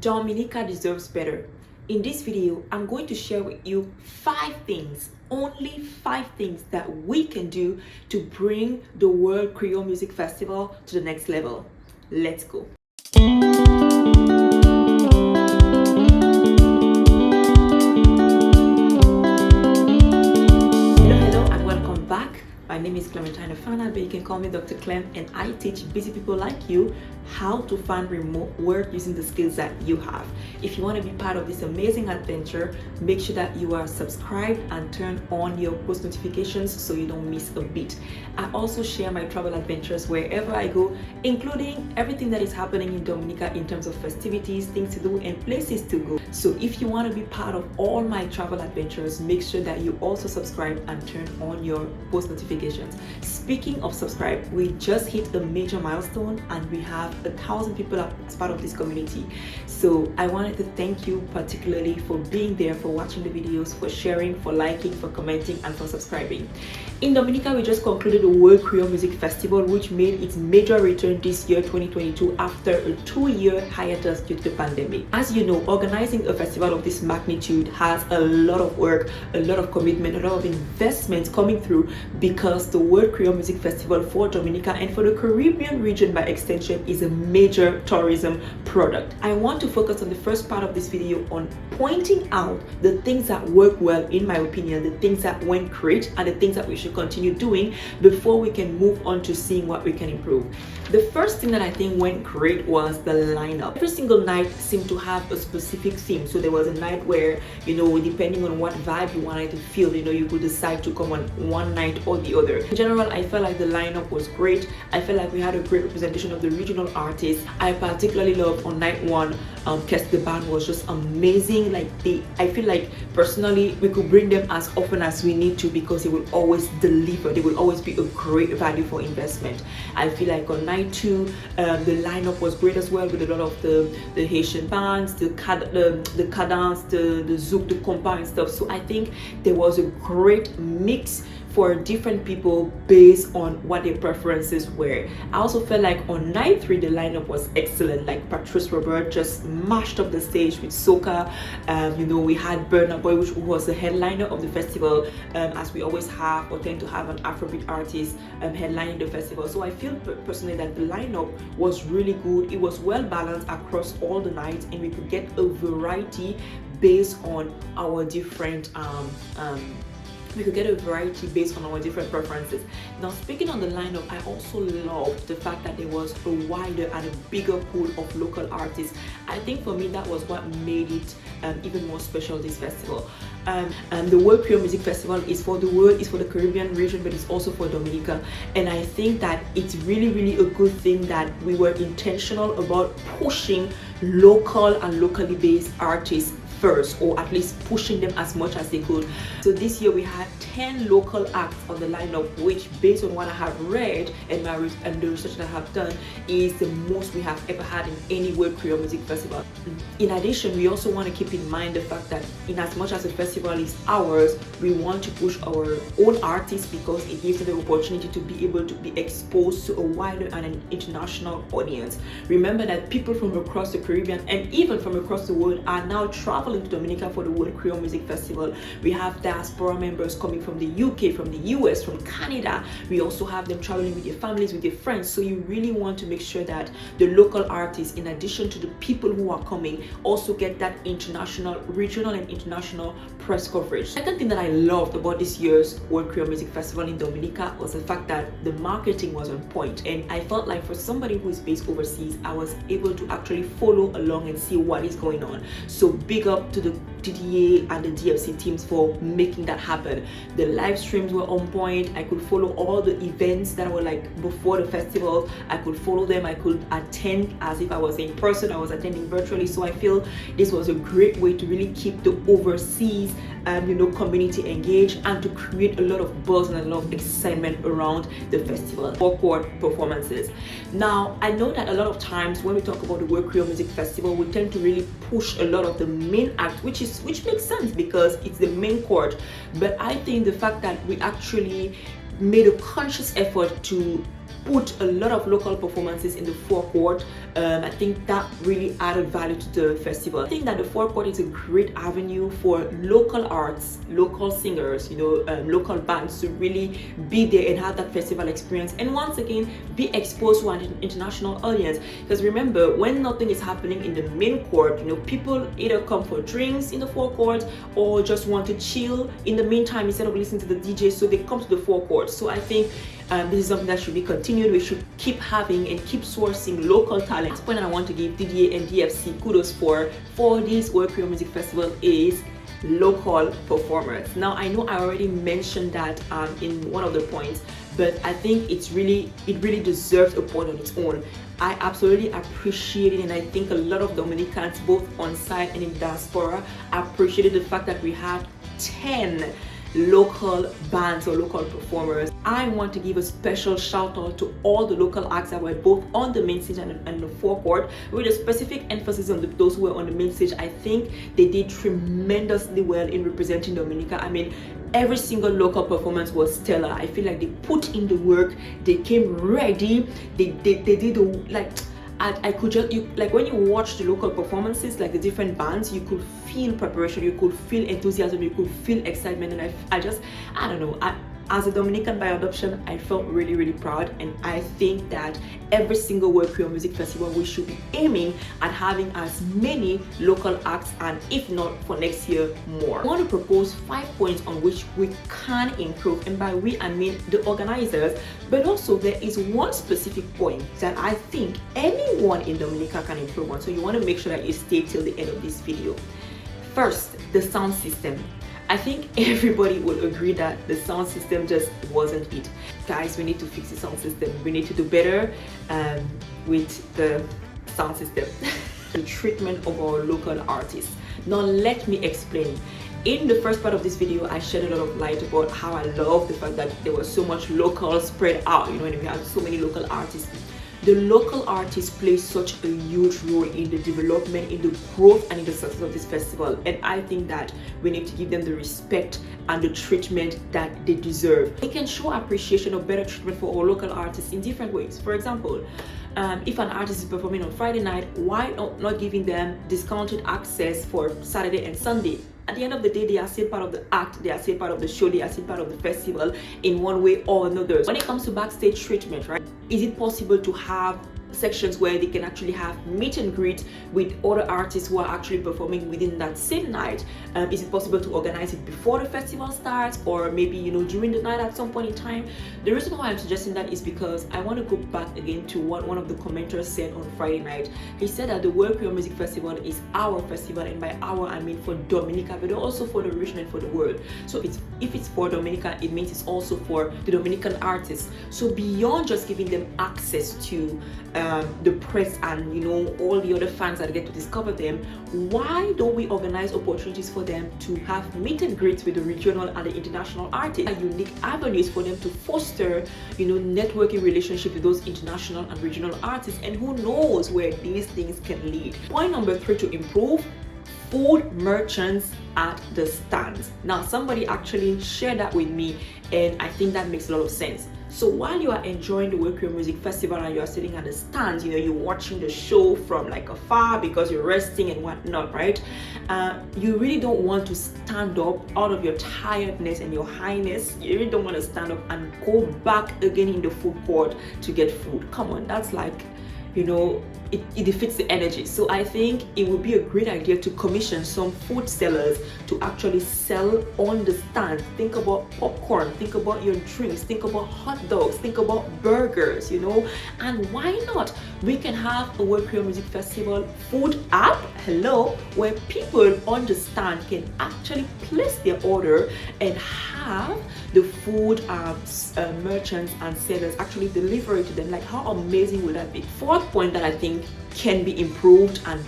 Dominica deserves better. In this video, I'm going to share with you 5 things, only 5 things that we can do to bring the World Creole Music Festival to the next level. Let's go. Hello and welcome back. My name is Clementine Fana, but you can call me Dr. Clem, and I teach busy people like you how to find remote work using the skills that you have. If you want to be part of this amazing adventure, make sure that you are subscribed and turn on your post notifications so you don't miss a beat. I also share my travel adventures wherever I go, including everything that is happening in Dominica in terms of festivities, things to do, and places to go. So if you want to be part of all my travel adventures, make sure that you also subscribe and turn on your post notifications. Speaking of subscribe, we just hit a major milestone and we have 1,000 people as part of this community. So I wanted to thank you particularly for being there, for watching the videos, for sharing, for liking, for commenting, and for subscribing. In Dominica, we just concluded the World Creole Music Festival, which made its major return this year 2022 after a 2-year hiatus due to the pandemic. As you know, organizing a festival of this magnitude has a lot of work, a lot of commitment, a lot of investments coming through, because the World Creole Music Festival for Dominica and for the Caribbean region by extension is a major tourism product. I want to focus on the first part of this video on pointing out the things that work well, in my opinion, the things that went great, and the things that we should continue doing before we can move on to seeing what we can improve. The first thing that I think went great was the lineup. Every single night seemed to have a specific theme. So there was a night where, depending on what vibe you wanted to feel, you could decide to come on one night or the other. In general, I felt like the lineup was great. I felt like we had a great representation of the regional artists. I particularly loved on night 1, Kes the band was just amazing. I feel like personally we could bring them as often as we need to, because they will always deliver. They will always be a great value for investment. I feel like on night 2, the lineup was great as well, with a lot of the Haitian bands, the cadence, the zouk, the compa and stuff. So I think there was a great mix for different people based on what their preferences were. I also felt like on night 3 the lineup was excellent. Like Patrice Robert just mashed up the stage with soca. We had Burna Boy, which was the headliner of the festival, as we always have or tend to have an Afrobeat artist headlining the festival. So I feel personally that the lineup was really good. It was well balanced across all the nights, and we could get a variety based on our different preferences. Now, speaking on the lineup, I also loved the fact that there was a wider and a bigger pool of local artists. I think for me that was what made it even more special, this festival. The World Creole Music Festival is for the world, is for the Caribbean region, but it's also for Dominica. And I think that it's really, really a good thing that we were intentional about pushing local and locally based artists first, or at least pushing them as much as they could. So this year we had 10 local acts on the lineup, which, based on what I have read and the research that I have done, is the most we have ever had in any World Creole Music Festival. In addition, we also want to keep in mind the fact that in as much as the festival is ours, we want to push our own artists, because it gives them the opportunity to be able to be exposed to a wider and an international audience. Remember that people from across the Caribbean and even from across the world are now traveling to Dominica for the World Creole Music Festival. We have diaspora members coming from the UK, from the US, from Canada. We also have them traveling with their families, with their friends. So you really want to make sure that the local artists, in addition to the people who are coming, also get that international, regional and international press coverage. The second thing that I loved about this year's World Creole Music Festival in Dominica was the fact that the marketing was on point. And I felt like for somebody who is based overseas, I was able to actually follow along and see what is going on. So big up to the DDA and the DFC teams for making that happen. The live streams were on point. I could follow all the events that were like before the festival. I could follow them. I could attend as if I was in person. I was attending virtually. So I feel this was a great way to really keep the overseas community engaged, and to create a lot of buzz and a lot of excitement around the festival. Forecourt performances. Now, I know that a lot of times when we talk about the World Creole Music Festival, we tend to really push a lot of the main act, which makes sense because it's the main court. But I think the fact that we actually made a conscious effort to put a lot of local performances in the Forecourt. I think that really added value to the festival. I think that the Forecourt is a great avenue for local arts, local singers, local bands to really be there and have that festival experience, and once again be exposed to an international audience. Because remember, when nothing is happening in the main court, people either come for drinks in the Forecourt or just want to chill in the meantime instead of listening to the DJ, so they come to the Forecourt. So I think this is something that should be continued. We should keep having and keep sourcing local talent. Last point that I want to give DDA and DFC kudos for this World Creole Music Festival is local performers. Now I know I already mentioned that in one of the points, but I think it really deserves a point on its own. I absolutely appreciate it, and I think a lot of Dominicans, both on site and in diaspora, appreciated the fact that we had 10 local bands or local performers. I want to give a special shout out to all the local acts that were both on the main stage and the Forecourt, with a specific emphasis on those who were on the main stage. I think they did tremendously well in representing Dominica. I mean, every single local performance was stellar. I feel like they put in the work, they came ready, they did I could just, when you watch the local performances, like the different bands, you could feel preparation, you could feel enthusiasm, you could feel excitement, and I don't know, as a Dominican by adoption, I felt really proud, and I think that every single World Creole Music Festival, we should be aiming at having as many local acts, and if not for next year, more. I want to propose 5 points on which we can improve, and by we I mean the organizers, but also there is one specific point that I think anyone in Dominica can improve on, so you want to make sure that you stay till the end of this video. First, the sound system. I think everybody would agree that the sound system just wasn't it. Guys, we need to fix the sound system. We need to do better with the sound system. The treatment of our local artists. Now let me explain. In the first part of this video, I shed a lot of light about how I love the fact that there was so much local spread out, and we have so many local artists. The local artists play such a huge role in the development, in the growth, and in the success of this festival. And I think that we need to give them the respect and the treatment that they deserve. We can show appreciation or better treatment for our local artists in different ways. For example, if an artist is performing on Friday night, why not giving them discounted access for Saturday and Sunday? At the end of the day, they are still part of the act, they are still part of the show, they are still part of the festival in one way or another. When it comes to backstage treatment, right, is it possible to have sections where they can actually have meet and greet with other artists who are actually performing within that same night? Is it possible to organize it before the festival starts, or maybe during the night at some point in time? The reason why I'm suggesting that is because I want to go back again to what one of the commenters said on Friday night. He said that the World Creole Music Festival is our festival, and by our I mean for Dominica, but also for the region and for the world. So if it's for Dominica, it means it's also for the Dominican artists. So beyond just giving them access to the press and all the other fans that get to discover them, why don't we organize opportunities for them to have meet and greets with the regional and the international artists, and unique avenues for them to foster networking relationships with those international and regional artists, and who knows where these things can lead. Point number 3 to improve: food merchants at the stands. Now somebody actually shared that with me, and I think that makes a lot of sense. So while you are enjoying the World Creole Music Festival and you are sitting at the stands, you're watching the show from afar because you're resting and whatnot, right? You really don't want to stand up out of your tiredness and your highness. You really don't want to stand up and go back again in the food court to get food. Come on, that's it defeats the energy. So I think it would be a great idea to commission some food sellers to actually sell on the stand. Think about popcorn, think about your drinks, think about hot dogs, think about burgers, and why not? We can have a World Creole Music Festival food app, where people on the stand can actually place their order and have the food merchants and sellers actually deliver it to them. How amazing would that be? Fourth point that I think can be improved and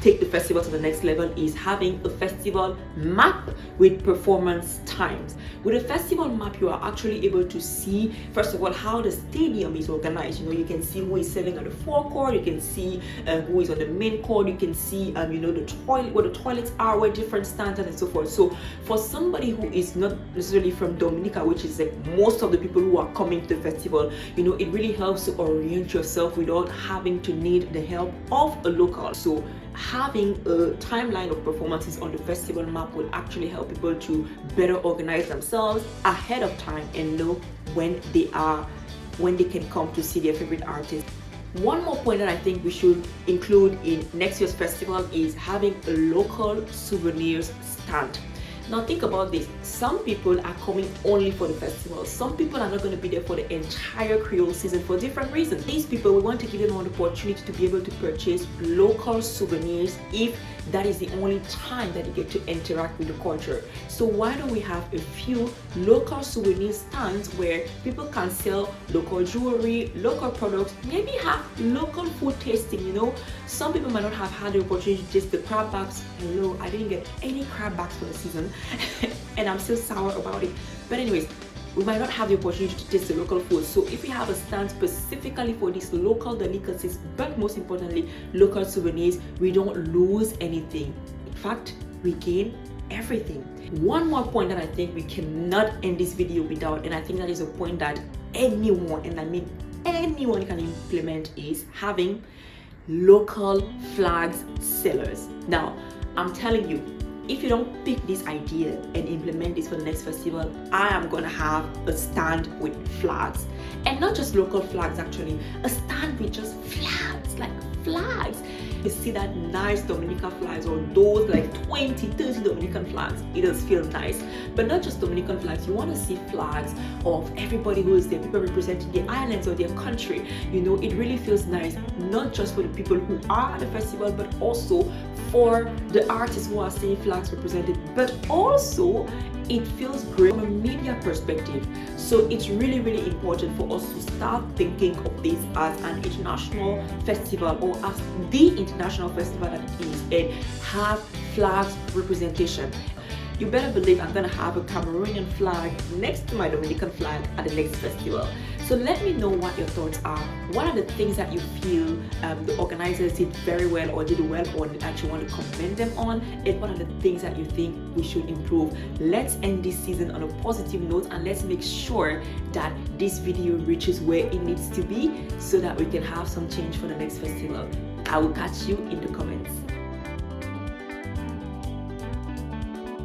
take the festival to the next level is having a festival map with performance times. With a festival map, you are actually able to see, first of all, how the stadium is organized. You can see who is selling at the forecourt, you can see who is on the main court, you can see the toilet, where the toilets are, where different stands and so forth. So for somebody who is not necessarily from Dominica, which is like most of the people who are coming to the festival, it really helps to orient yourself without having to need the help of a local. So having a timeline of performances on the festival map will actually help people to better organize themselves ahead of time and know when they can come to see their favorite artist. One more point that I think we should include in next year's festival is having a local souvenirs stand. Now think about this, some people are coming only for the festival. Some people are not going to be there for the entire Creole season for different reasons. These people, we want to give them an opportunity to be able to purchase local souvenirs if that is the only time that you get to interact with the culture. So why don't we have a few local souvenir stands where people can sell local jewelry, local products, maybe have local food tasting. Some people might not have had the opportunity to taste the crab backs. Hello, I didn't get any crab backs for the season and I'm still sour about it. But anyways, we might not have the opportunity to taste the local food. So if we have a stand specifically for these local delicacies, but most importantly, local souvenirs, we don't lose anything. In fact, we gain everything. One more point that I think we cannot end this video without, and I think that is a point that anyone, and I mean anyone, can implement, is having local flags sellers. Now, I'm telling you, if you don't pick this idea and implement this for the next festival, I am gonna have a stand with flags. And not just local flags, actually, a stand with just flags, like flags. You see that nice Dominican flags, or those like 20, 30 Dominican flags, it does feel nice. But not just Dominican flags, you want to see flags of everybody who is there, people representing their islands or their country. It really feels nice, not just for the people who are at the festival, but also for the artists who are seeing flags represented, but also it feels great from a media perspective. So it's really, really important for us to start thinking of this as an international festival, or as the international festival that it is, and have flags representation. You better believe I'm gonna have a Cameroonian flag next to my Dominican flag at the next festival. So let me know what your thoughts are. What are the things that you feel the organizers did very well or did well, or actually want to commend them on? And what are the things that you think we should improve? Let's end this season on a positive note, and let's make sure that this video reaches where it needs to be so that we can have some change for the next festival. I will catch you in the comments.